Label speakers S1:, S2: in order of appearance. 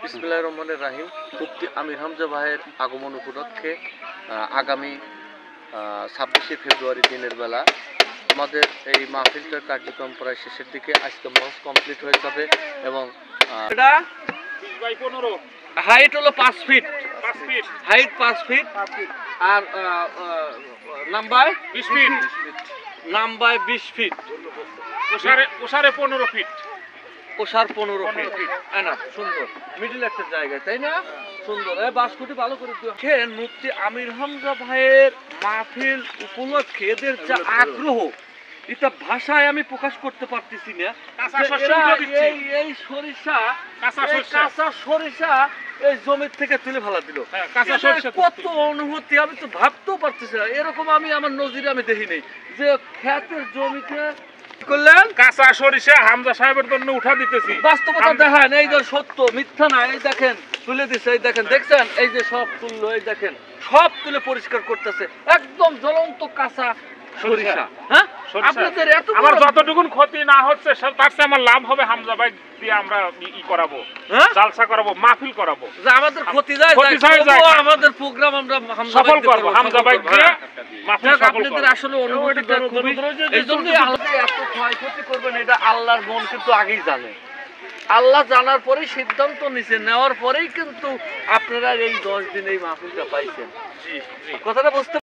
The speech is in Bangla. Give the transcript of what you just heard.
S1: বিসমিল্লাহির রহমানির রহিম। মুফতি আমির হামজা ভাইয়ের আগমন উপলক্ষে আগামী 26শে ফেব্রুয়ারি দিনের বেলা আমাদের এই মাহফিলটার কার্যক্রম প্রায় শেষের দিকে। আজকে মঞ্চ কমপ্লিট হয়ে যাবে এবং এটা হাইট হলো 5 ফিট, হাইট 5 ফিট আর নাম্বার 20 ফিট, নাম্বার 20 ফিট,
S2: ওসারে 15 ফিট,
S1: ওসার 15 ফিট। না সুন্দর মিডল একটা জায়গা, তাই না? সুন্দর। বাসকুটি ভালো করে দেখেন মুফতি আমির হামজা ভাইয়ের মাহফিল উপলক্ষে এদের যা আগ্রহ, এটা ভাষায় আমি প্রকাশ করতে পারতেছি না। এই সরিষা, কাঁচা সরিষা এই জমির থেকে তুলে ফেলা দিল। কত অনুভূতি, আমি তো ভাবতেও পারতেছি না। এরকম আমি আমার নজিরে আমি দেখি নাই যে ক্ষেতের জমিতে করলেন
S2: কাঁচা সরিষা হামজা সাহেবের জন্য উঠা দিতেছি।
S1: বাস্তবতা দেখেন, এই যে সত্য মিথ্যা না। এই দেখেন তুলে দিচ্ছে, এই দেখেন, দেখছেন এই যে সব তুললো, এই দেখেন সব তুলে পরিষ্কার করতেছে, একদম জ্বলন্ত কাঁচা সরিষা। হ্যাঁ, আপনাদের এত
S2: আমার যতটুকু ক্ষতি না হচ্ছে তার চেয়ে আমার লাভ হবে হামজা ভাই দিয়ে আমরা ই করাবো, জালসা করাবো, মাহফিল করাবো।
S1: যে আমাদের ক্ষতি যায়, আমাদের প্রোগ্রাম আমরা
S2: সফল করব হামজা ভাই দিয়ে মাহফিল সফল করব।
S1: আপনাদের আসলে অনুভূতিটা খুবই, এইজন্যই আল্লাহ এত ক্ষয়ক্ষতি করবেন এটা আল্লাহর মন কিন্তু আগেই জানে। আল্লাহ জানার পরেই সিদ্ধান্ত নিছে, নেওয়ার পরেই কিন্তু আপনারা এই 10 দিন এই মাহফিলটা পাইছেন। কথাটা বুঝতে